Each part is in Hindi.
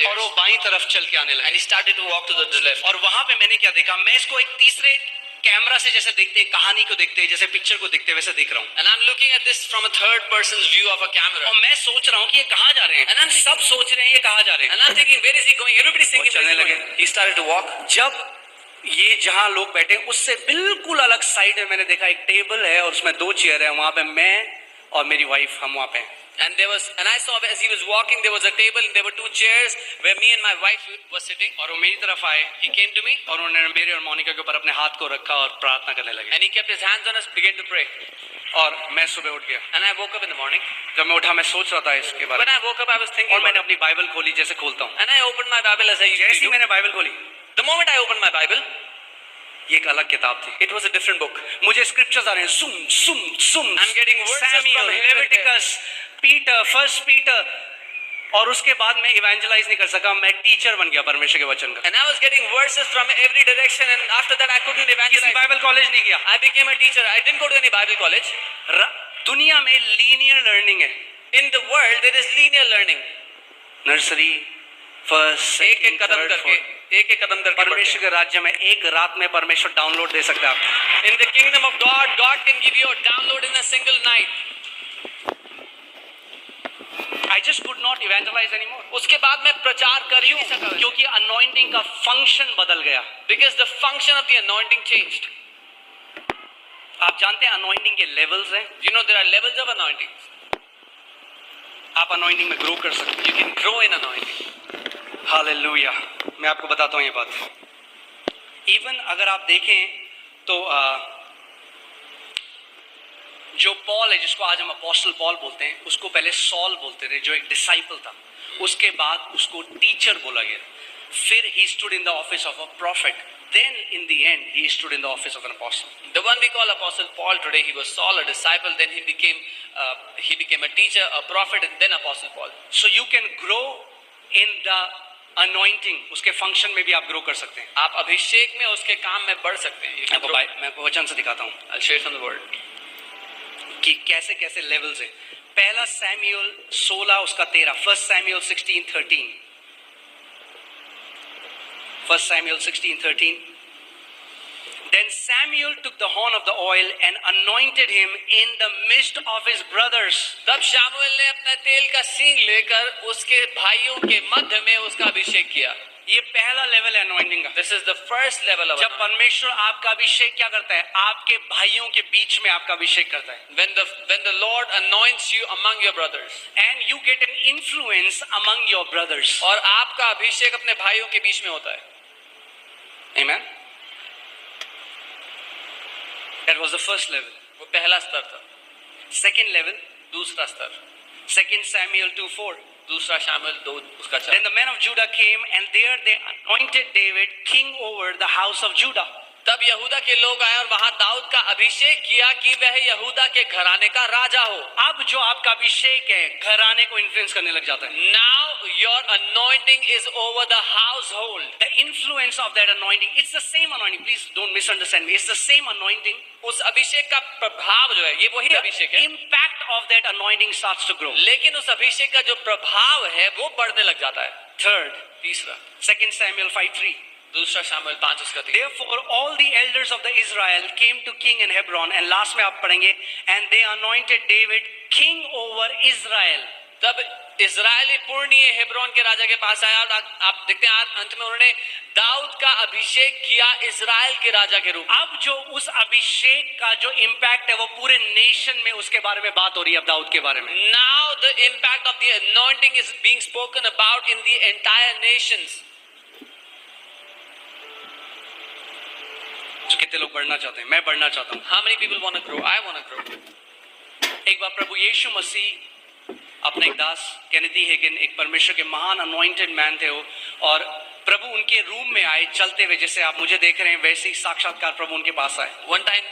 stairs. और वो बाईं तरफ चल के आने And लगे he started to walk to the left. और वहां पे मैंने क्या देखा, मैं इसको एक तीसरे कैमरा से जैसे देखते हैं, कहानी को देखते हैं, जैसे पिक्चर को देखते हैं, वैसे देख रहा हूँ। And I'm looking at this from a third person's view of a camera. और मैं सोच रहा हूँ कि ये कहाँ जा रहे हैं, And I'm सब सोच रहे हैं ये कहाँ जा रहे हैं। And I'm thinking, where is he going? Everybody's thinking, और where is he चलने going? He started to walk. जब ये जहां लोग बैठे हैं, उससे बिल्कुल अलग साइड में मैंने देखा एक टेबल है और उसमें 2 चेयर है, वहां पे मैं और मेरी वाइफ हम वहां पे हैं। And I saw as he was walking, there was a table and there were 2 chairs where me and my wife were sitting. और वो मेरी तरफ आए, He came to me और उन्होंने मेरे और मोनिका के ऊपर अपने हाथ को रखा और प्रार्थना करने लगे। and he kept his hands on us, began to pray. और मैं सुबह उठ गया, And I woke up in the morning. जब मैं उठा मैं सोच रहा था इसके बारे When में, I woke up, I was thinking, और मैंने about it. अपनी बाइबल खोली जैसे खोलता हूँ। And I opened my Bible as I जैसे usually ही do. मैंने बाइबल खोली, The moment I opened my Bible, ये एक अलग किताब थी। it was a different book. मुझे स्क्रिप्चर्स आ रहे हैं, सुम सुम सुम, I'm getting verses Samuel, from here and Leviticus, Peter, first Peter, और उसके बाद मैं इवेंजलाइज नहीं कर सका, मैं टीचर बन गया परमेश्वर के वचन का। And I was getting verses from every direction, and after that I couldn't किसी evangelize. बाइबल कॉलेज नहीं गया। I became a teacher. I didn't go to any Bible college. दुनिया में लीनियर लर्निंग है, In the world, there is linear learning. Nursery, first, एक-एक कदम करके, एक-एक कदम करके परमेश्वर के राज्य में एक रात में परमेश्वर डाउनलोड दे सकता है आपको। In the kingdom of God, God can give you a download in a single night. I just could not evangelize anymore, उसके बाद मैं प्रचार कर ही नहीं सका क्योंकि अनॉइंटिंग का फंक्शन बदल गया। because the function of the anointing changed. आप जानते हैं अनॉइंटिंग के लेवल्स हैं, You know there are levels of anointing. आप अनॉइंटिंग में ग्रो कर सकते You can grow in anointing. हैं। हालेलुया। मैं आपको बताता हूँ ये बात। इवन अगर आप देखें तो जो पॉल है, जिसको आज हम अपोस्टल पॉल बोलते हैं, उसको पहले सॉल बोलते थे, जो एक डिसाइपल था। उसके बाद उसको टीचर बोला गया, फिर he stood in the office of a prophet, then in the end he stood in the office of an apostle. The one we call Apostle Paul today, he was Saul, a disciple, then he became a teacher, a prophet, and then Apostle Paul. So you can grow in the anointing, उसके फंक्शन में भी आप ग्रो कर सकते हैं। आप अभिषेक में उसके काम में बढ़ सकते हैं. You can grow. मैं आपको वचन से दिखाता हूँ I'll share from the word. कि कैसे कैसे लेवल्स है। पहला सैमुएल 16 उसका 13, first Samuel 16:13, first Samuel 16:13। Then Samuel took the horn of the oil and anointed him in the midst of his brothers. तब शामुएल ने अपना तेल का सींग लेकर उसके भाइयों के मध्य में उसका अभिषेक किया. ये पहला लेवल है अनॉइंटिंग का। This is the first level of जब anointing. परमेश्वर आपका अभिषेक क्या करता है, आपके भाइयों के बीच में आपका अभिषेक करता है, When the Lord anoints you among your brothers. and you get an influence among your brothers. और आपका अभिषेक अपने भाइयों के बीच में होता है. Amen. That was the first level. वो पहला स्तर था. Second level, दूसरा स्तर. 2 Samuel 2:4. दूसरा शामुएल 2 उसका Then 4. the men of Judah came, and there they anointed David king over the house of Judah. तब यहूदा के लोग आए और वहां दाऊद का अभिषेक किया कि वह यहूदा के घराने का राजा हो. अब जो आपका अभिषेक है, घराने को इन्फ्लुएंस करने लग जाता है। Now your anointing is over the household. The influence of that anointing, it's the same anointing. Please don't misunderstand me. It's the same anointing. उस अभिषेक का प्रभाव जो है, ये वही अभिषेक है. Impact of that anointing starts to grow. लेकिन उस अभिषेक का जो प्रभाव है वो बढ़ने लग जाता है. Third, तीसरा, 2 Samuel 5:3. दूसरा शामुएल 5 उसका 3. Therefore all the elders of the Israel came to king in Hebron, and last में आप पढ़ेंगे, and they anointed David king over Israel. तब इजरायली पुरनिये हेब्रोन के राजा के पास आया और आप देखते हैं अंत में उन्होंने दाऊद का अभिषेक किया इजराइल के राजा के रूप में. अब जो उस अभिषेक का जो इम्पैक्ट है, वो पूरे नेशन में उसके बारे में बात हो रही है अब दाऊद के बारे में. Now the impact of the anointing is being spoken about in the entire nations. तो कितने लोग बढ़ना चाहते हैं? मैं बढ़ना चाहता हूँ. How many people want to grow? I want to grow. एक बार प्रभु यीशु मसीह अपने एक दास केनेडी हेगन, एक परमेश्वर के महान अनॉइंटेड मैन थे वो, और प्रभु उनके रूम में आए चलते हुए, जैसे आप मुझे देख रहे हैं वैसे ही साक्षात्कार प्रभु उनके पास आए. One time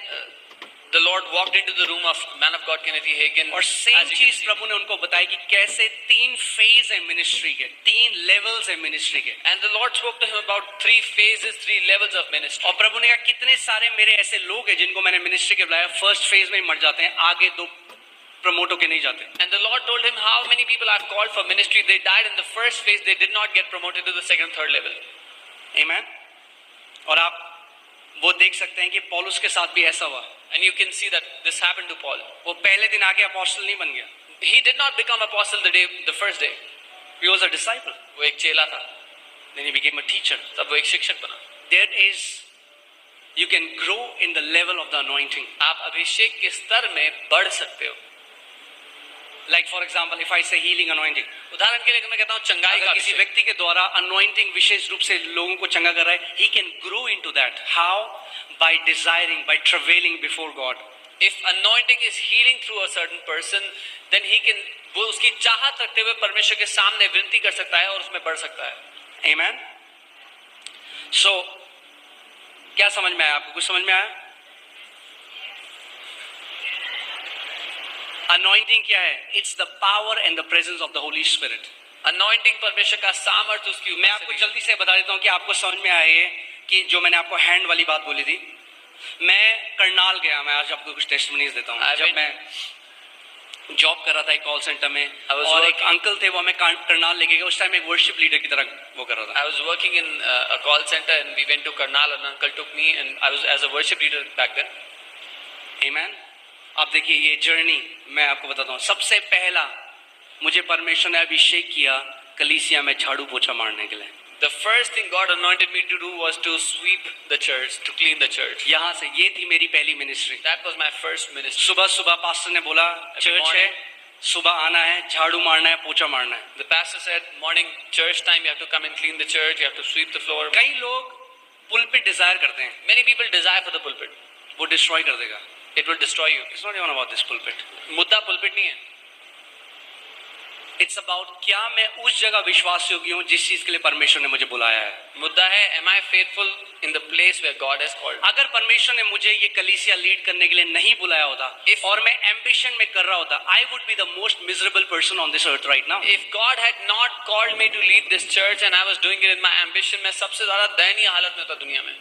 the Lord walked into the room of man of God Kennedy Hagin. और सेम चीज प्रभु ने उनको बताई कि कैसे 3 फेज है मिनिस्ट्री के, 3 लेवल्स है मिनिस्ट्री के. And the Lord spoke to him about 3 phases, 3 levels of ministry. और प्रभु ने कहा कितने सारे मेरे ऐसे लोग हैं जिनको मैंने मिनिस्ट्री के बुलाया, फर्स्ट फेज में ही मर जाते हैं, आगे 2 प्रमोट होके नहीं जाते। And the Lord told him how many people I've called for ministry. They died in the first phase. They did not get promoted to the second, third level. आमीन। और आप वो देख सकते हैं कि पौलुस के साथ भी ऐसा हुआ। And you can see that this happened to Paul. वो पहले दिन आके अपोस्टल नहीं बन गया। He did not become apostle the first day. He was a disciple. वो एक चेला था। Then he became a teacher. तब वो एक शिक्षक बना। There is, you can grow in the level of the anointing. आप अभिषेक के स्तर में बढ़ सकते हो। Like for example, if I say healing anointing, उदाहरण के लिए मैं कहता हूँ चंगाई का अगर किसी अभिषेक। व्यक्ति के द्वारा anointing विशेष रूप से लोगों को चंगा कर रहा है, he can grow into that. How? By desiring, by travailing before God. If anointing is healing through a certain person, then he can, वो उसकी चाहत रखते हुए परमेश्वर के सामने विनती कर सकता है और उसमें बढ़ सकता है। Amen. So, क्या समझ में आया आपको? कुछ समझ में आया? Anointing क्या है? It's the power and the presence of the Holy Spirit. Anointing परमेश्वर का सामर्थ्य उसकी मैं आपको जल्दी से बता देता हूँ कि आपको समझ में आए कि जो मैंने आपको हैंड वाली बात बोली थी। मैं करनाल गया, मैं आज आपको कुछ टेस्टिमनीज देता हूँ। जब मैं जॉब कर रहा था एक कॉल सेंटर में और एक अंकल थे, वो हमें करनाल लेके गए। उस टाइम एक वर्शिप लीडर की तरह वो कर रहा था। I was working in a call center and we went to Karnal and uncle took me and I was as a worship leader back then. Amen. आप देखिए ये जर्नी मैं आपको बताता हूँ। सबसे पहला मुझे परमेश्वर ने अभिषेक किया कलीसिया में झाड़ू पोछा मारने के लिए। The first thing God anointed me to do was to sweep the church, to clean the church. यहाँ से ये थी मेरी पहली ministry. That was my first ministry. सुबह सुबह पास्टर ने बोला चर्च है, सुबह आना है, झाड़ू मारना है, पोछा मारना है। The pastor said, morning church time, you have to come and clean the church, you have to sweep the floor. कई लोग पुलपिट डिजायर करते हैं, Many people desire for the pulpit. वो डिस्ट्रॉय कर देगा। It will destroy you. It's not even about this pulpit. मुद्दा pulpit नहीं है। It's about क्या मैं उस जगह विश्वास योग्य हूँ जिस चीज के लिए परमेश्वर ने मुझे बुलाया है। मुद्दा है am I faithful in the place where God has called me? अगर परमेश्वर ने मुझे ये कलीसिया लीड करने के लिए नहीं बुलाया होता और मैं एम्बिशन में कर रहा होता, I would be the most miserable person on this earth right now. If God had not called me to lead this church and I was doing it in my ambition, मैं सबसे ज़्यादा दयनीय हालत में होता दुनिया में।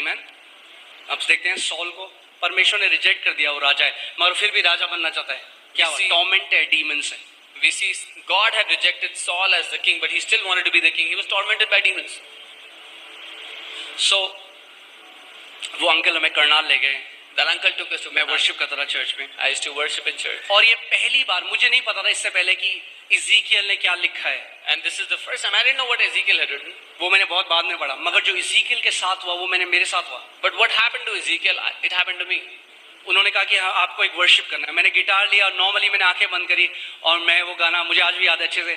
Amen. अब देखते हैं सॉल को परमेश्वर ने रिजेक्ट कर दिया, वो राजा है मगर फिर भी राजा बनना चाहता है। क्या हुआ? टॉर्मेंट है, डीमंस है। We see God had rejected Saul as the king, but he still wanted to be the king. He was tormented by demons. So वो अंकल हमें करनाल ले गए। That uncle took us to मैं Karnal. वर्शिप करता था चर्च में। I used to worship in church. और ये पहली बार, मुझे नहीं पता था इससे पहले कि इज़ीकियल ने क्या लिखा है। And this is the first time I didn't know what Ezekiel had written. वो मैंने बहुत बाद में पढ़ा, मगर जो इज़ीकियल के साथ हुआ वो मैंने मेरे साथ हुआ। But what happened to Ezekiel? It happened to me. उन्होंने कहा कि हाँ आपको एक वर्शिप करना है। मैंने गिटार लिया और नॉर्मली मैंने आंखें बंद करी और मैं वो गाना मुझे आज भी याद है अच्छे से,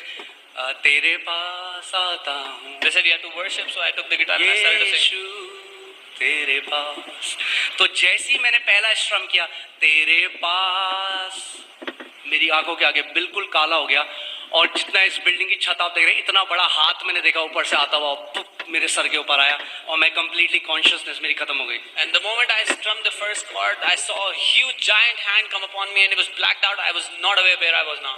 तेरे पास आता हूँ They said you have to worship, so I took the guitar and I started to sing. यीशु तेरे पास। तो जैसी मैंने पहला स्ट्रम किया तेरे पास, मेरी आंखों के आगे बिल्कुल काला हो गया और जितना इस बिल्डिंग की छत आप देख रहे हैं, इतना बड़ा हाथ मैंने देखा ऊपर से आता हुआ, मेरे सर के ऊपर आया और मैं कंप्लीटली कॉन्शियसनेस मेरी खत्म हो गई। And the moment I strummed the first chord, I saw a huge giant hand come upon me and it was blacked out. I was not aware where I was now.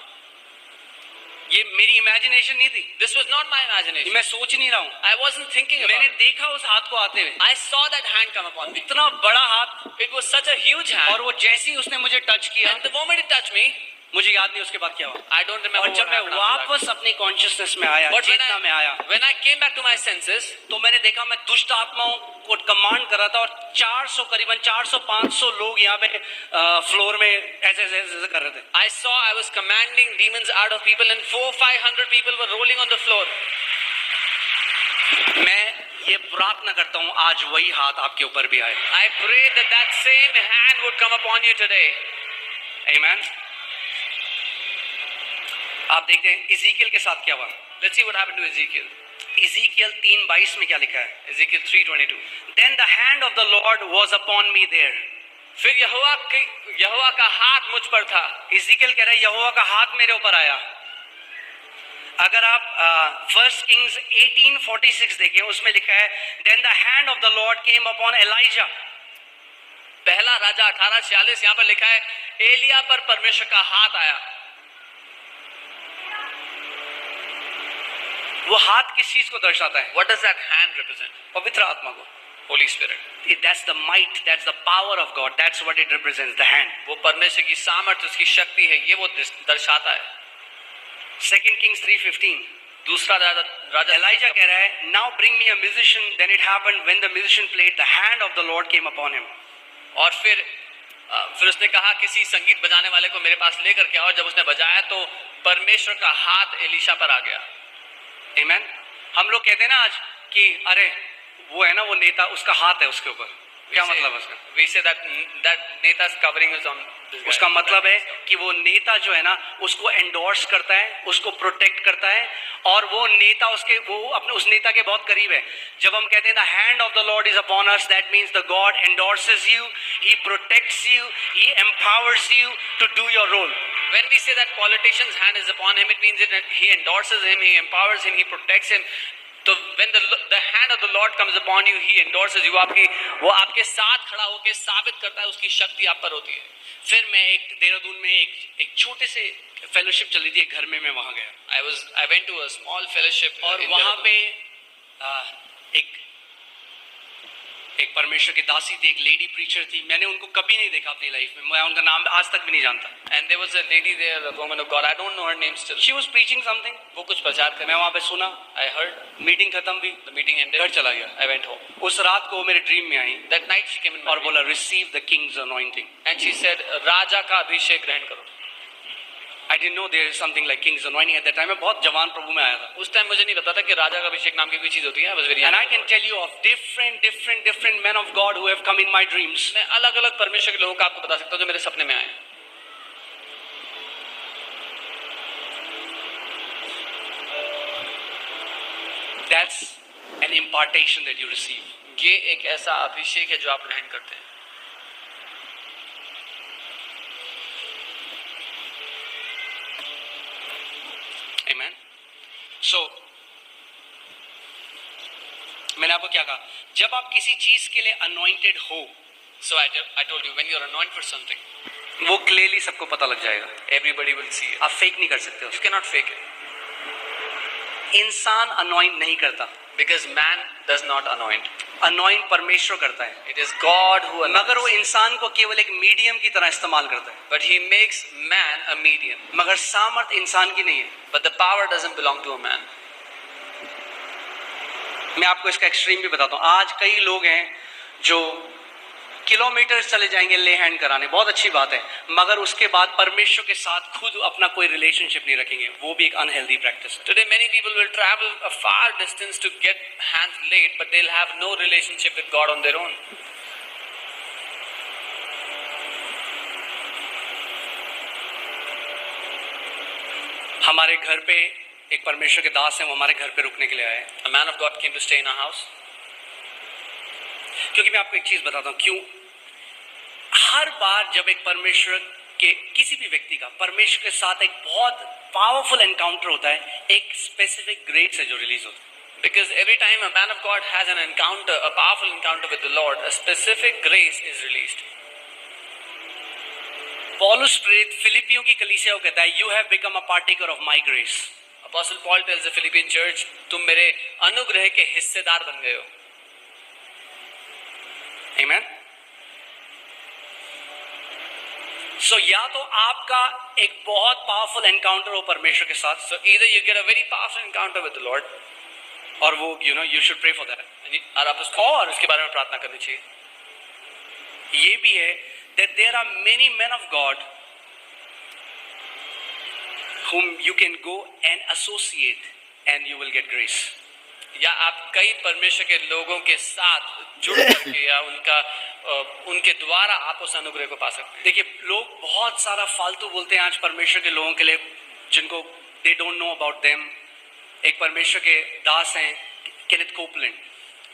ये मेरी इमेजिनेशन नहीं थी, This was not my imagination. मैं सोच नहीं रहा हूँ, I wasn't thinking about मैंने it. देखा उस हाथ को आते हुए, I saw that hand come upon me. इतना बड़ा हाथ, It was such a huge hand. और वो जैसे ही उसने मुझे टच किया, And the moment it touched me, मुझे याद नहीं उसके बाद क्या हुआ। I don't remember और what जब मैं happened after that. वापस अपनी कॉन्शियसनेस में आया, But चेतना में आया, when I came back to my senses, तो मैंने देखा मैं दुष्ट आत्माओं को कमांड कर रहा था और 400 करीबन 400-500 लोग यहाँ पे फ्लोर में ऐसे ऐसे ऐसे कर रहे थे। I saw I was commanding demons out of people and 400-500 people were rolling on the floor. मैं ये प्रार्थना करता हूँ आज वही हाथ आपके ऊपर भी आए। I pray that that same hand would come upon you today. Amen. आप देखते हैं इज़ीकियल के साथ क्या हुआ। Let's see what happened to Ezekiel. इज़ीकियल 3:22 में क्या लिखा है? Ezekiel 3:22. Then the hand of the Lord was upon me there. फिर यहोवा का हाथ मुझ पर था. इज़ीकियल कह रहा है यहोवा का हाथ मेरे ऊपर आया। अगर आप 1 Kings 18:46 देखें, उसमें लिखा है Then the hand of the Lord came upon Elijah. पहला राजा 18:46 यहाँ पर लिखा है एलिया पर परमेश्वर का हाथ आया. वो हाथ किस चीज को दर्शाता है? What does that hand represent? पवित्र आत्मा को। Holy Spirit. That's the might, that's the power of God. That's what it represents, the hand. वो परमेश्वर की सामर्थ्य, उसकी शक्ति है, ये वो दर्शाता है. 2 Kings 3:15. दूसरा राजा Elijah कह रहा है, now bring me a musician. Then it happened when the musician played, the hand of the Lord came upon him. और फिर उसने कहा किसी संगीत बजाने वाले को मेरे पास लेकर के आओ. और जब उसने बजाया तो परमेश्वर का हाथ एलीशा पर आ गया. Amen. हम लोग कहते हैं ना आज कि अरे वो है ना, वो नेता, उसका हाथ है उसके ऊपर. क्या मतलब है उसका? We say that Neta's covering is on this guy. उसका मतलब है कि वो नेता जो है ना, उसको एंडोर्स करता है, उसको प्रोटेक्ट करता है, और वो नेता वो अपने उस नेता के बहुत करीब है. जब हम कहते हैं the hand of the Lord is upon us, that means the God endorses you, he protects you, he empowers you to do your role. When we say that politician's hand is upon him, it means that he endorses him, he empowers him, he protects him. तो when the hand of the Lord comes upon you, he endorses you. वो आपके साथ खड़ा होकर साबित करता है, उसकी शक्ति आप पर होती है. फिर मैं एक देहरादून में एक छोटे से फेलोशिप चली थी, एक घर में मैं वहां गया. I went to a small fellowship और वहां पे एक परमेश्वर की दासी थी, एक लेडी प्रीचर थी. मैंने उनको कभी नहीं देखा अपनी लाइफ में, मैं उनका नाम आज तक भी नहीं जानता. And there was a lady there, a woman of God. I don't know her name still. She was preaching something. वो कुछ प्रचार कर. मैं वहां पे सुना. I heard. मीटिंग खत्म हुई. The meeting ended. घर चला गया. I went home. उस रात को मेरे ड्रीम में आई. That night she came in my और बोला receive the king's anointing. And she said राजा का अभिषेक ग्रहण करो. I didn't know there is something like king's anointing at that time. मैं बहुत जवान प्रभु में आया था. उस टाइम मुझे नहीं पता था कि राजा का अभिषेक नाम की कोई चीज होती है. I was very young. And I can tell you of different men of God who have come in my dreams. मैं अलग-अलग परमेश्वर के लोगों का आपको बता सकता हूं जो मेरे सपने में आए. That's an impartation that you receive. ये एक ऐसा अभिषेक है जो आप ग्रहण करते हैं. Amen. So, मैंने आपको क्या कहा? जब आप किसी चीज के लिए anointed हो, So I told you, when you are anointed for something, वो clearly सबको पता लग जाएगा. everybody will see it. आप fake नहीं कर सकते You उसको. cannot fake it. इंसान anoint नहीं करता. Because man does not anoint. anoint परमेश्वर करता है. It is God who anoints. मगर वो इंसान को केवल एक मीडियम की तरह इस्तेमाल करता है. But he makes man a medium. मगर सामर्थ इंसान की नहीं है. But the power doesn't belong to a man. मैं आपको इसका एक्सट्रीम भी बताता हूँ. आज कई लोग हैं जो किलोमीटर चले जाएंगे ले हैंड कराने, बहुत अच्छी बात है, मगर उसके बाद परमेश्वर के साथ खुद अपना कोई रिलेशनशिप नहीं रखेंगे. वो भी एक अनहेल्दी प्रैक्टिस है. Today many people will travel a far distance to get hands laid, but they'll have no relationship with God on their own. हमारे घर पे एक परमेश्वर के दास हैं, वो हमारे घर पे रुकने के लिए आए. A man of God came to stay in our house. क्योंकि मैं आपको एक चीज बताता हूं क्यों. हर बार जब एक परमेश्वर के किसी भी व्यक्ति का परमेश्वर के साथ एक बहुत पावरफुल एनकाउंटर होता है, एक स्पेसिफिक ग्रेस है जो रिलीज होता है. Because every time a man of God has an encounter, a powerful encounter with the Lord, a specific grace is released. पौलुस प्रेरित फिलिपियों की कलीसिया को कहता है, you have become a partaker of my grace. Apostle Paul tells the Philippian church, तुम मेरे अनुग्रह के हिस्सेदार बन गए हो. Amen. So या तो आपका एक बहुत पावरफुल एनकाउंटर हो परमेश्वर के साथ. So either you get a very powerful encounter with the Lord, और वो you should pray for that. और आप उसके बारे में प्रार्थना करनी चाहिए. ये भी है that there are many men of God whom you can go and associate and you will get grace. या आप कई परमेश्वर के लोगों के साथ जुड़ करके या उनके द्वारा आप उस अनुग्रह को पा सकते हैं. देखिए, लोग बहुत सारा फालतू बोलते हैं आज परमेश्वर के लोगों के लिए, जिनको they don't know about them. एक परमेश्वर के दास हैं Kenneth Copeland.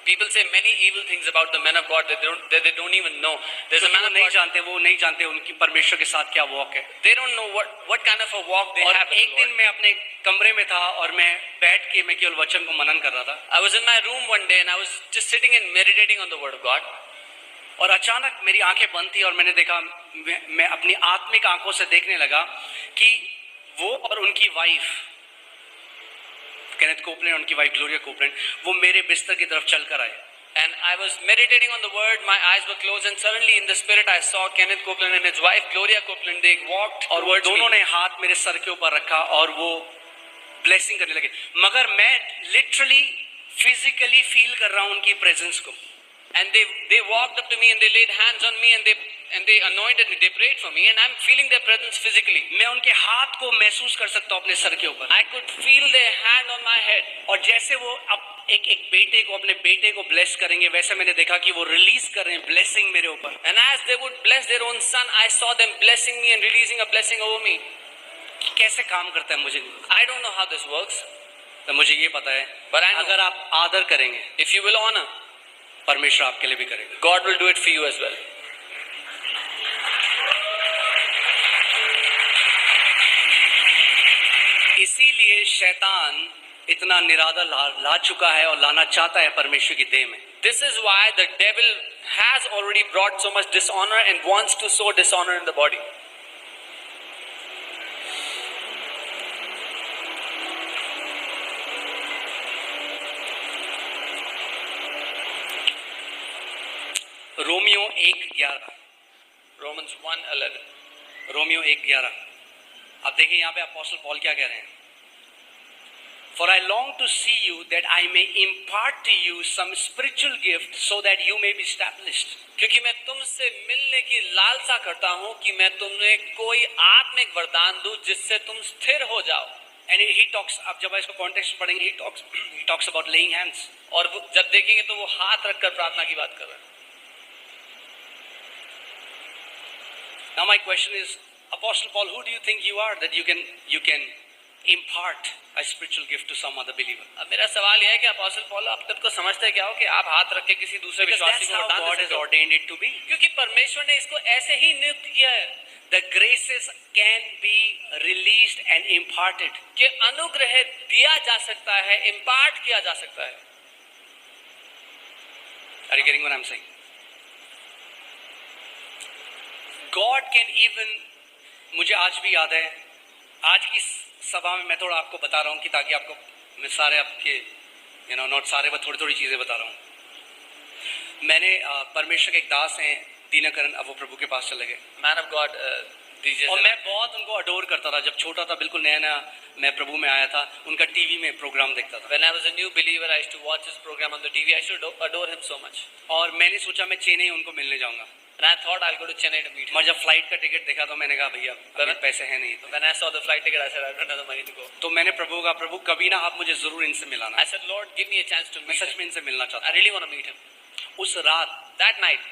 People say many evil things about the men of God that they don't even know. There's a man of God. वो नहीं जानते उनकी परमेश्वर के साथ क्या वॉक है. They don't know what kind of a walk they have. एक दिन मैं अपने कमरे में था और मैं बैठ के मैं केवल वचन को मनन कर रहा था. I was in my room one day and I was just sitting and meditating on the word of God. और अचानक मेरी आंखें बंद थी और मैंने देखा, मैं अपनी आत्मिक आंखों से देखने लगा कि वो और उनकी वाइफ केनेथ कोपलैंड, उनकी वाइफ ग्लोरिया कोपलैंड, वो मेरे बिस्तर की तरफ चलकर आए. And I was meditating on the word, my eyes were closed, and suddenly in the spirit I saw Kenneth Copeland and his wife Gloria Copeland. They walked और वो towards दोनों me. ने हाथ मेरे सर के ऊपर रखा और वो ब्लेसिंग करने लगे, मगर मैं लिटरली फिजिकली फील कर रहा हूं उनकी प्रेजेंस को. And they walked up to me and they laid hands on me and they anointed me. They prayed for me and I'm feeling their presence physically. मैं उनके हाथ को महसूस कर सकता हूं अपने सर के ऊपर. I could feel their hand on my head. और जैसे वो अब एक बेटे को, अपने बेटे को ब्लेस करेंगे, वैसे मैंने देखा कि वो रिलीज कर रहे हैं ब्लेसिंग मेरे ऊपर. And as they would bless their own son, I saw them blessing me and releasing a blessing over me. कैसे काम करता है मुझे नहीं पता. I don't know how this works. तो मुझे ये पता है, But I know. अगर आप आदर करेंगे, If you will honor, परमेश्वर आपके लिए भी करेगा. God will do it for you as well. इसीलिए शैतान इतना निरादर ला चुका है और लाना चाहता है परमेश्वर की देह में. This is why the devil has already brought so much dishonor and wants to sow dishonor in the body. Romeo 1:11. Romans 1:11. Romeo 1:11. अब देखिए यहाँ पे अपोस्टल पॉल क्या कह रहे हैं. For I long to see you that I may impart to you some spiritual gift so that you may be established. क्योंकि मैं तुमसे मिलने की लालसा करता हूं कि मैं तुम्हें कोई आत्मिक वरदान दूं जिससे तुम स्थिर हो जाओ. And he talks, अब जब इसको कॉन्टेक्स्ट पढ़ेंगे, he talks about laying hands. और जब देखेंगे तो वो हाथ रखकर प्रार्थना की बात कर रहे हैं. Now my question is, Apostle Paul, who do you think you are that you can impart a spiritual gift to some other believer? अब मेरा सवाल यह है कि अपोस्टल पौल आप खुद को समझते क्या हो कि आप हाथ रख के किसी दूसरे Because विश्वासी that's को how वरदान God दे has सकते हो. ordained it to be. क्योंकि परमेश्वर ने इसको ऐसे ही नियुक्त किया है The graces can be released and imparted. कि अनुग्रह दिया जा सकता है, इम्पार्ट किया जा सकता है. Are you getting what I'm saying? God can even, मुझे आज भी याद है, आज की सभा में मैं थोड़ा आपको बता रहा हूँ कि ताकि आपको मैं सारे आपके नॉट सारे बट थोड़ी थोड़ी चीजें बता रहा हूँ. मैंने परमेश्वर के एक दास हैं दीनकरण, अब वो प्रभु के पास चले गए. मैन ऑफ गॉड और मैं बहुत उनको अडोर करता था. जब छोटा था, बिल्कुल नया नया मैं प्रभु में आया था, उनका टीवी में प्रोग्राम देखता था. When I was a new believer, I used to watch his program on the TV. I used to adore him so much. और मैंने सोचा मैं चेन्नई उनको मिलने जाऊंगा. And I thought I'll go to Chennai to meet him. और जब फ्लाइट का टिकट देखा तो मैंने कहा भैया अभी पैसे हैं नहीं. When I saw the flight ticket, I said I don't have the money to go. तो मैंने प्रभु का, प्रभु कभी ना आप मुझे जरूर इनसे मिलाना. I said, Lord, give me a chance to मैं meet सच him. में इनसे मिलना चाहता I हूँ. really want to meet him. उस रात That night,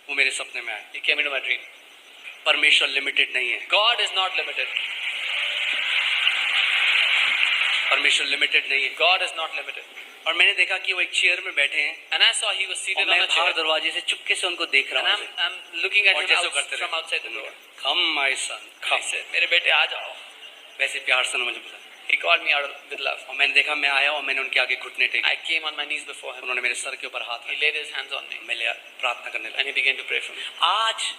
वो मेरे सपने में आए. he came into my dream. परमेश्वर लिमिटेड नहीं है. God is not limited. परमेश्वर लिमिटेड नहीं है. God is not limited. और मैंने देखा कि वो एक चेयर में बैठे हैं And I saw he was और seated मैं on a बाहर chair. दरवाजे से चुपके से उनको देख And रहा हूँ. I'm looking at और him जैसे वो करते from outside the door. Come my son He come. said, मेरे बेटे आ जाओ. वैसे प्यार से मुझे बुलाया. He called me out with love. और मैंने देखा, मैं आया और मैंने उनके आगे घुटने टेके. I came on my knees before him. उन्होंने मेरे सर के ऊपर हाथ He रखे. laid his hands on me. मैं प्रार्थना करने लगा. And he began to pray for me. आज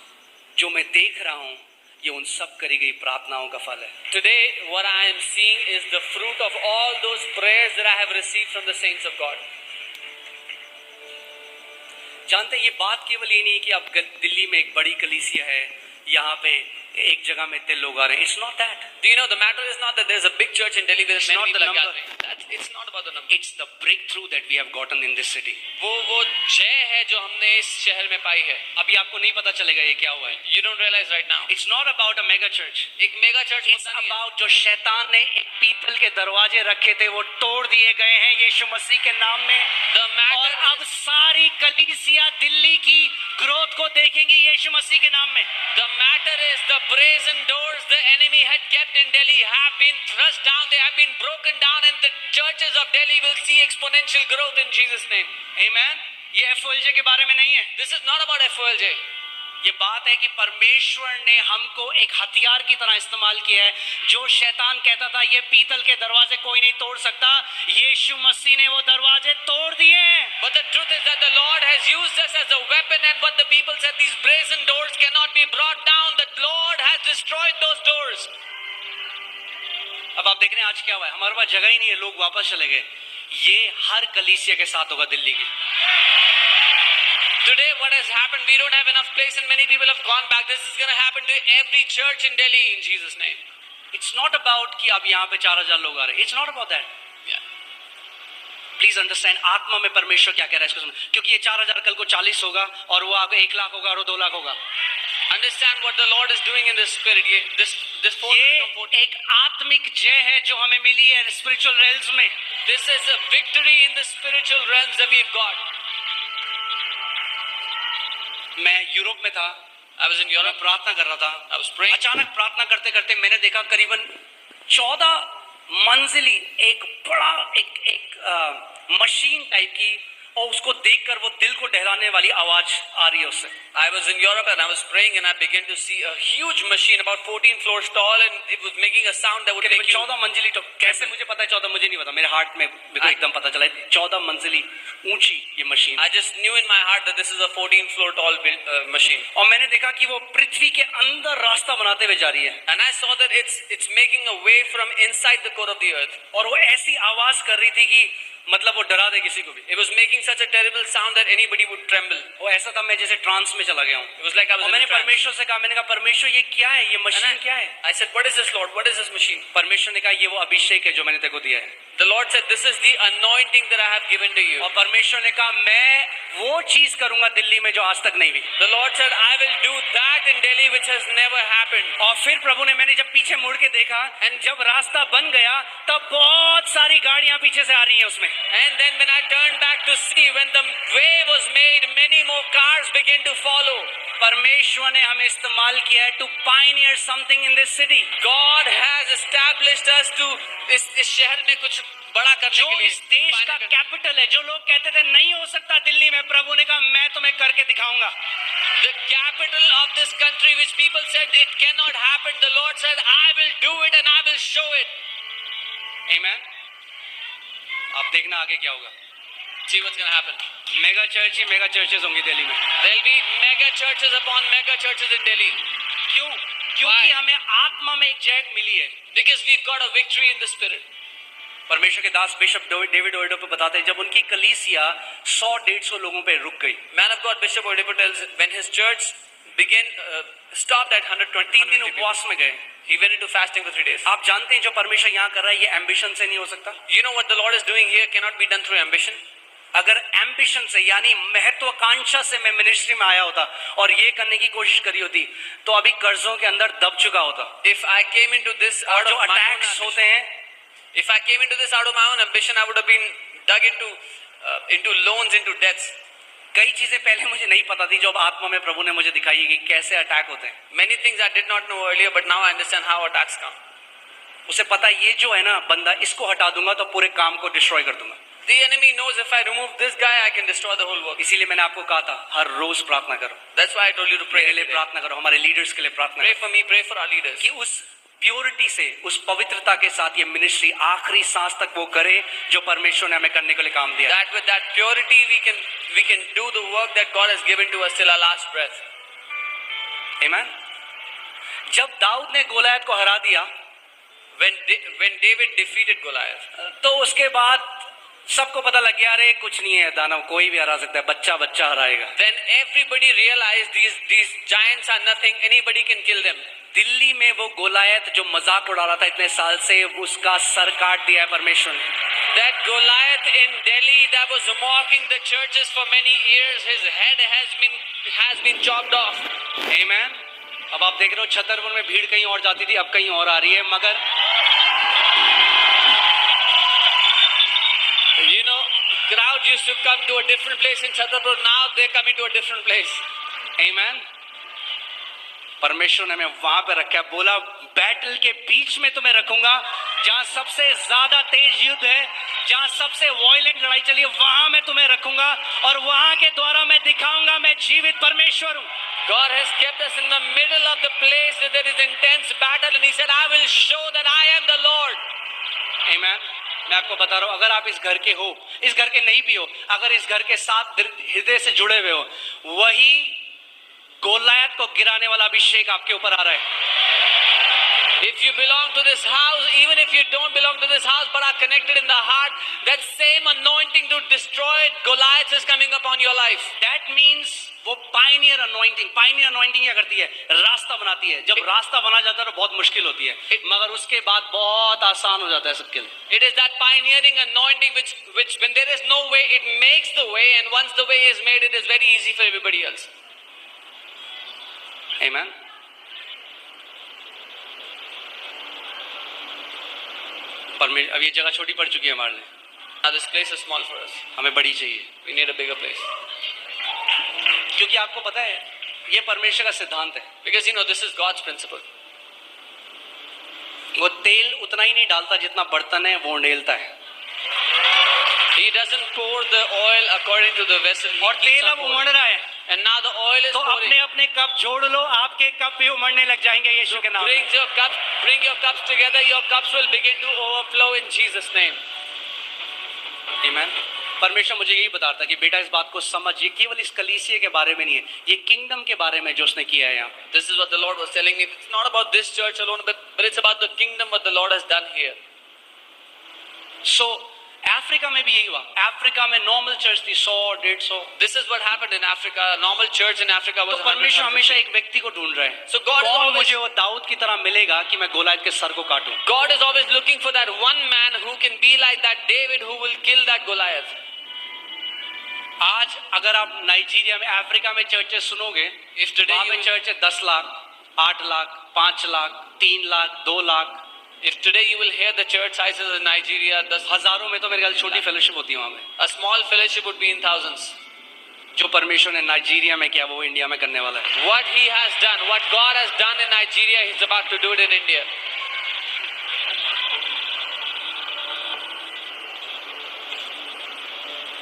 जो मैं देख रहा हूँ ये उन सब करी गई प्रार्थनाओं का फल है. Today, what I am seeing is the fruit of all those prayers that I have received from the saints of God. जानते ये बात केवल ये नहीं कि अब दिल्ली में एक बड़ी कलीसिया है, यहाँ पे एक जगह में इतने लोग आ रहे हैं. It's not that. Do you know, the matter is not that there's a big church in Delhi with It's many not the people are number. gathering. It's not about the number. It's the breakthrough that we have gotten in this city. वो जय है जो हमने इस शहर में पाई है. अभी आपको नहीं पता चलेगा ये क्या हुआ है. You don't realize right now. It's not about a mega church. एक मेगा चर्च It's about जो शैतान ने एक पीतल के दरवाजे रखे थे वो तोड़ दिए गए हैं यीशु मसीह के नाम में. The matter और अब सारी कलीसिया दिल्ली की ग्रोथ को देखेंगी यीशु मसीह के नाम में. The matter is the brazen doors the enemy had kept in Delhi have been thrust down. They have been broken down, and the churches of Delhi will see exponential growth in Jesus' name. Amen. ये FOLJ के बारे में नहीं है. This is not about FOLJ. ये बात है कि परमेश्वर ने हमको एक हथियार की तरह इस्तेमाल किया है. जो शैतान कहता था ये पीतल के दरवाजे कोई नहीं तोड़ सकता, यीशु मसीह ने वो दरवाजे तोड़ दिए. But the truth is that the Lord has used us as a weapon, and what the people said, these brazen doors cannot be brought down. The Lord has destroyed those doors. अब आप देख रहे हैं आज क्या हुआ है. हमारे पास जगह ही नहीं है, लोग वापस चले गए. ये हर कलीसिया के साथ होगा दिल्ली की. Today, what has happened? We don't have enough place, and many people have gone back. This is going to happen to every church in Delhi in Jesus' name. It's not about कि अब यहाँ पे 4000 लोग आ रहे. It's not about that. Yeah. Please understand आत्मा में परमेश्वर क्या कह रहा है इसको समझ, क्योंकि ये 4000 कल को 40 होगा और वो आपको 1 लाख होगा और वो 2 लाख होगा. Understand what the Lord is doing in this spirit. This ये एक आत्मिक जय है जो हमें मिली है स्पिरिचुअल रेल्स में. This is a victory in the spiritual realms that we've got. मैं यूरोप में था. I was in Europe. मैं प्रार्थना कर रहा था. I was praying. अचानक प्रार्थना करते करते मैंने देखा करीबन 14 मंजिली एक बड़ा एक मशीन टाइप की, और उसको देखकर वो दिल को दहलाने वाली आवाज आ रही है उससे. I was in Europe and I was praying and I began to see a huge machine about 14 floors tall and it was making a sound that would करीबन make you. 14 मंजिली. तो कैसे मुझे पता है 14? मुझे नहीं पता, मेरे हार्ट में मेरे को एकदम पता चला 14 मंजिली ऊंची ये machine. I just knew in my heart that this is a 14 floor tall machine. और मैंने देखा कि वो पृथ्वी के अंदर रास्ता बनाते हुए जा रही है. And I saw that it's making a way from inside the core of the earth. और वो ऐसी आवाज कर रही थी कि मतलब वो डरा दे किसी को भी. It was making such a terrible sound that anybody would tremble. वो ऐसा था मैं जैसे ट्रांस में चला गया हूँ. It was like I was और in मैंने a trance. परमेश्वर से कहा, मैंने कहा परमेश्वर ये क्या है, ये मशीन क्या है? I said, what is this, Lord? What is this machine? परमेश्वर ने कहा ये वो अभिषेक है जो मैंने तेरे को दिया है. The Lord said, this is the anointing that I have given to you. और परमेश्वर ने कहा मैं वो चीज करूंगा दिल्ली में जो आज तक नहीं हुई. The Lord said, I will do that in Delhi which has never happened. और फिर प्रभु ने, मैंने जब पीछे मुड़ के देखा एंड जब रास्ता बन गया तब बहुत सारी गाड़ियां पीछे से आ रही हैं उसमें. And then when I turned back to see, when the way was made, many more cars began to follow. परमेश्वर ने हमें इस्तेमाल किया है to pioneer something in this city. God has established us to इस शहर में कुछ बड़ा करने जो के लिए. इस देश का कैपिटल है, जो लोग कहते थे नहीं हो सकता दिल्ली में, प्रभु ने कहा मैं तुम्हें करके दिखाऊंगा. The capital of this country, which people said it cannot happen, the Lord said, I will do it and I will show it. आमेन. आप देखना आगे क्या होगा. See what's going to happen. Mega church he mega churches होंगी दिल्ली में. There'll be mega churches upon mega churches in Delhi. क्यों? क्योंकि हमें आत्मा में एक जय मिली है. Because we've got a victory in the spirit. परमेश्वर के दास बिशप डेविड ओएडो पे बताते हैं जब उनकी कलीसिया 100-150 लोगों पे रुक गई. Man of God Bishop Oyedepo tells when his church stopped at 120 3 दिन उपवास में गए. he went into fasting for 3 days. आप जानते हैं जो परमेश्वर यहाँ कर रहा है ये एम्बिशन से नहीं हो सकता. You know what the Lord is doing here cannot be done through ambition. अगर एम्बिशन से यानी महत्वाकांक्षा से मैं मिनिस्ट्री में आया होता और ये करने की कोशिश करी होती तो अभी कर्जों के अंदर दब चुका होता. If I came into this और out जो of my own अटैक्स होते ambition, हैं, if I came into this out of my own ambition, I would have been dug into loans, into debts. कई चीजें पहले मुझे नहीं पता थी जो अब आत्मा में प्रभु ने मुझे दिखाई है कि कैसे अटैक होते हैं. Many things I did not know earlier, but now I understand how attacks come. उसे पता ये जो है ना बंदा, इसको हटा दूंगा तो पूरे काम को डिस्ट्रॉय कर दूंगा. The enemy knows if I remove this guy, I can destroy the whole work. इसीलिए मैंने आपको कहा था हर रोज प्रार्थना करो. That's why I told you to pray. मेरे लिए प्रार्थना करो, हमारे लीडर्स के लिए प्रार्थना Pray करो for me, pray for our leaders. कि उस प्योरिटी से, उस पवित्रता के साथ ये मिनिस्ट्री आखिरी सांस तक वो करे जो परमेश्वर ने हमें करने के लिए काम दिया. That with that purity we can do the work that God has given to us till our last breath. आमीन. जब दाऊद ने गोलियत को हरा दिया, When David defeated Goliath, तो उसके बाद सबको पता लग गया अरे कुछ नहीं है, दानव कोई भी हरा सकता है, बच्चा हराएगा. then everybody realized these giants are nothing. Anybody can kill them. Delhi में वो गोलियत जो मजाक उड़ा रहा था इतने साल से, उसका सर काट दिया है परमेश्वर ने. That Goliath in Delhi that was mocking the churches for many years, his head has been chopped off. आमीन. अब आप देख रहे हो छतरपुर में भीड़ कहीं और जाती थी, अब कहीं और आ रही है, मगर You know, crowds used to come to a different place in Chhatarpur. Now they coming to a different place. आमीन. परमेश्वर ने हमें वहां पे रखा है. बोला बैटल के बीच में तुम्हें रखूंगा जहां सबसे ज्यादा तेज युद्ध है, जहां सबसे वायलेंट लड़ाई चली है, वहां मैं तुम्हें रखूंगा और वहां के द्वारा मैं दिखाऊंगा मैं जीवित परमेश्वर हूं. God has kept us in the middle of the place where there is intense battle, and He said, "I will show that I am the Lord." आमीन. मैं आपको बता रहा हूं, अगर आप इस घर के हो, इस घर के नहीं भी हो, अगर इस घर के साथ हृदय से जुड़े हुए हो, वही गोलियत को गिराने वाला अभिषेक आपके ऊपर आ रहा है. If you belong to this house, even if you don't belong to this house but are connected in the heart, that same anointing to destroy Goliath is coming upon your life. That means वो pioneer anointing क्या करती है? रास्ता बनाती है. जब रास्ता बना जाता है तो बहुत मुश्किल होती है, मगर उसके बाद बहुत आसान हो जाता है सबके लिए. It is that pioneering anointing which when there is no way, it makes the way, and once the way is made, it is very easy for everybody else. Amen. अब ये जगह छोटी पड़ चुकी है हमारे लिए. Now this place is small for us. हमें बड़ी चाहिए. We need a bigger place. क्योंकि आपको पता है ये परमेश्वर का सिद्धांत है. Because you know this is God's principle. वो तेल उतना ही नहीं डालता जितना बर्तन है वो उंडेलता है. He doesn't pour the oil according to the vessel. और तेल अब उमड़ रहा है. And now the oil is तो pouring. अपने अपने कप जोड़ लो, आपके कप भी उमड़ने लग जाएंगे यीशु के नाम में. Bring your cups together. Your cups will begin to overflow in Jesus' name. Amen. परमेश्वर मुझे यही बता रहा था कि बेटा इस बात को समझ, ये केवल इस कलीसिया के बारे में नहीं है, ये किंगडम के बारे में जो उसने किया है यहाँ. This is what the Lord was telling me. It's not about this church alone, but it's about the kingdom what the Lord has done here. So Africa में भी यही हुआ. अफ्रीका में नॉर्मल चर्च थी 100-150. This is what happened in Africa. A normal church in Africa was. तो परमेश्वर हमेशा एक व्यक्ति को ढूंढ रहा है. So God is कौन always, मुझे वो दाऊद की तरह मिलेगा कि मैं गोलायत के सर को काटूं. God is always looking for that one man who can be like that David who will kill that Goliath. आज अगर आप नाइजीरिया में, अफ्रीका में चर्चेस सुनोगे, If today वहां you पे चर्च है 10 lakh, 8 lakh, 5 lakh, 3 lakh, 2 lakh. If today you will hear the church sizes in Nigeria, हजारों में तो मेरे ख्याल छोटी फेलोशिप होती है वहां पे. a small fellowship would be in thousands. जो परमेश्वर ने नाइजीरिया में किया वो इंडिया में करने वाला है. What he has done, what God has done in Nigeria, he's about to do it in India.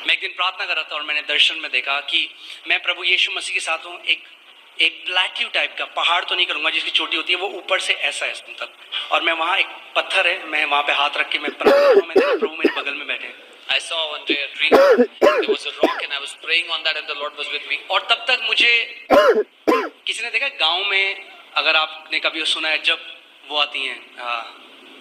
मैं एक दिन प्रार्थना कर रहा था और मैंने दर्शन में देखा कि मैं प्रभु यीशु मसीह के साथ हूँ. एक प्लेट्यू टाइप का पहाड़ तो नहीं करूंगा जिसकी चोटी होती है, वो ऊपर से ऐसा है तक, और मैं वहाँ एक पत्थर है, मैं वहाँ पे हाथ रख के मैं प्रभु मेरे बगल में बैठे. I saw one day a tree. There was a rock and I was praying on that and the Lord was with me. और तब तक मुझे किसी ने देखा गांव में, अगर आपने कभी सुना है, जब वो आती हैं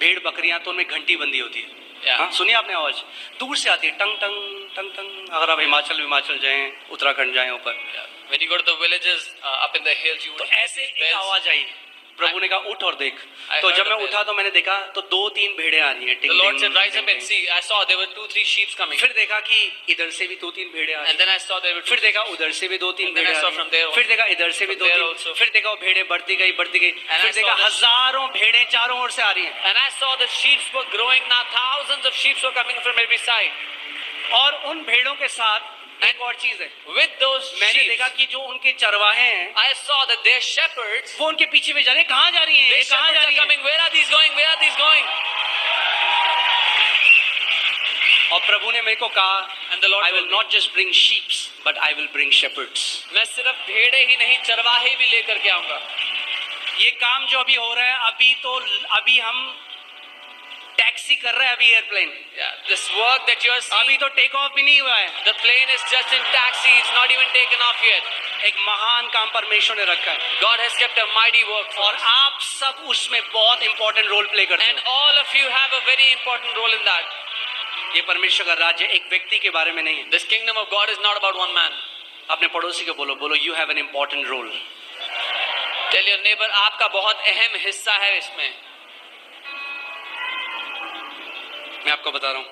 भेड़ बकरियां तो उनमें घंटी बंदी होती है. हाँ, सुनिए आपने आवाज दूर से आती है, टंग टंग टंग टंग. अगर आप हिमाचल जाएं, उत्तराखंड जाएं ऊपर, When you go to the villages up in the hills, you तो would hear ऐसे these एक bells. आवाज आई. प्रभु ने कहा उठ और देख. I तो heard जब a मैं bell. उठा तो मैंने देखा तो 2-3 भेड़े आ रही हैं. The Lord said, rise up and see. I saw there were 2-3 sheep coming. फिर देखा कि इधर से भी 2-3 भेड़े आ रही And then I saw there were फिर 2 देखा उधर से भी 2-3 And then भेड़े I आ saw रही from there फिर देखा इधर से भी From there 2-3 also. फिर देखा वो भेड़े बढ़ती गई And फिर I देखा saw the- हजारों भेड़े चारों ओर से आ रही हैं. And I saw the sheep were growing now. Thousands of sheep were coming from every side. और उन भेड़ों के साथ एक और चीज है. With those मैंने sheep, देखा कि जो उनके चरवाहे हैं I saw that their shepherds, वो उनके पीछे जा रहे हैं. कहाँ जा रही हैं? their ये कहाँ जा shepherds रही are हैं? coming. Where are these going? Where are these going? और प्रभु ने मेरे को कहा, And the Lord I will told me, not just bring sheep, but I will bring shepherds. मैं सिर्फ भेड़े ही नहीं, चरवाहे भी लेकर के आऊंगा. ये काम जो अभी हो रहा है, अभी हम टैक्सी कर रहे हैं, अभी airplane. Yeah, this work that you are seeing, अभी तो टेक ऑफ भी नहीं हुआ है. the plane is just in taxi. It's not even taken off yet. एक महान काम परमेश्वर ने रखा है God has kept a mighty work for और us. आप सब उसमें बहुत इंपॉर्टेंट रोल प्ले करते And हो. all of you have a very important role in that. ये परमेश्वर का राज्य एक व्यक्ति के बारे में नहीं है. This kingdom of God is not about one man. अपने पड़ोसी को बोलो you have an important role. Tell your neighbor, आपका बहुत अहम हिस्सा है इसमें. मैं आपको बता रहा हूँ,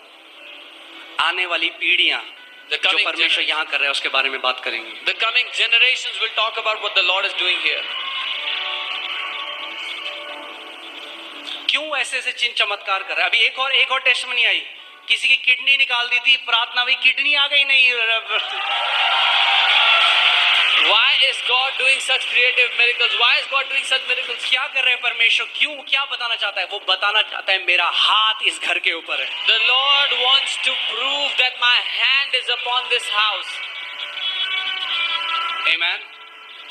आने वाली पीढ़ियां The जो coming, परमेश्वर यहाँ कर रहा है उसके बारे में बात करेंगे. the coming generations will talk about what the Lord is doing here. क्यों ऐसे ऐसे चिन्ह चमत्कार कर रहा है. अभी एक और टेस्टमनी आई, किसी की किडनी निकाल दी थी, प्रार्थना हुई, किडनी आ गई नहीं. Why is God doing such creative miracles? Why is God doing such miracles? क्या कर रहे हैं परमेश्वर? क्यों, क्या बताना चाहता है? वो बताना चाहता है मेरा हाथ इस घर के ऊपर है. The Lord wants to prove that my hand is upon this house. आमेन.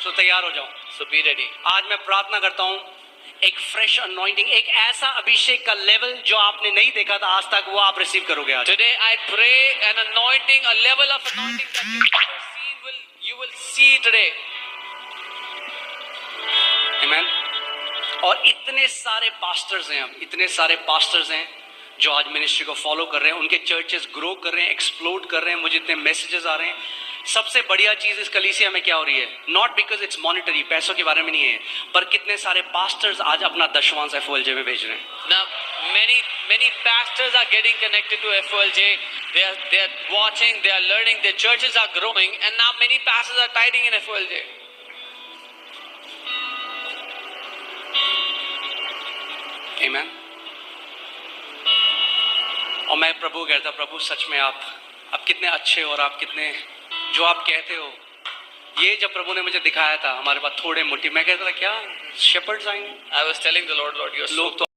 सो तैयार हो जाओ. So be ready. आज मैं प्रार्थना करता हूँ एक फ्रेश अनॉइंटिंग, एक ऐसा अभिषेक का लेवल जो आपने नहीं देखा था आज तक, वो आप रिसीव करोगे आज. Today I pray an anointing, a level of anointing that you've never seen, you will see today. आमेन. और इतने सारे पास्टर्स हैं, अब इतने सारे पास्टर्स हैं जो आज मिनिस्ट्री को फॉलो कर रहे हैं, उनके चर्चेस ग्रो कर रहे हैं, एक्सप्लोड कर रहे हैं, मुझे इतने मैसेजेस आ रहे हैं। सबसे बढ़िया चीज इस कलीसिया में क्या हो रही है? नॉट बिकॉज इट्स मॉनिटरी, पैसों के बारे में नहीं है, पर कितने सारे पास्टर्स आज अपना दशवांश FOLJ में भेज रहे हैं। Now, many pastors are getting connected to FOLJ. They are watching, they are learning. Their churches are growing, and now many pastors are tithing in FOLJ. Amen. और मैं प्रभु कहता, प्रभु सच में आप कितने अच्छे हो और आप कितने, जो आप कहते हो, ये जब प्रभु ने मुझे दिखाया था हमारे पास थोड़े मोटी, मैं कहता था क्या शेपर्ड्स आएंगे? I was telling the Lord, Lord, you're so लोग तो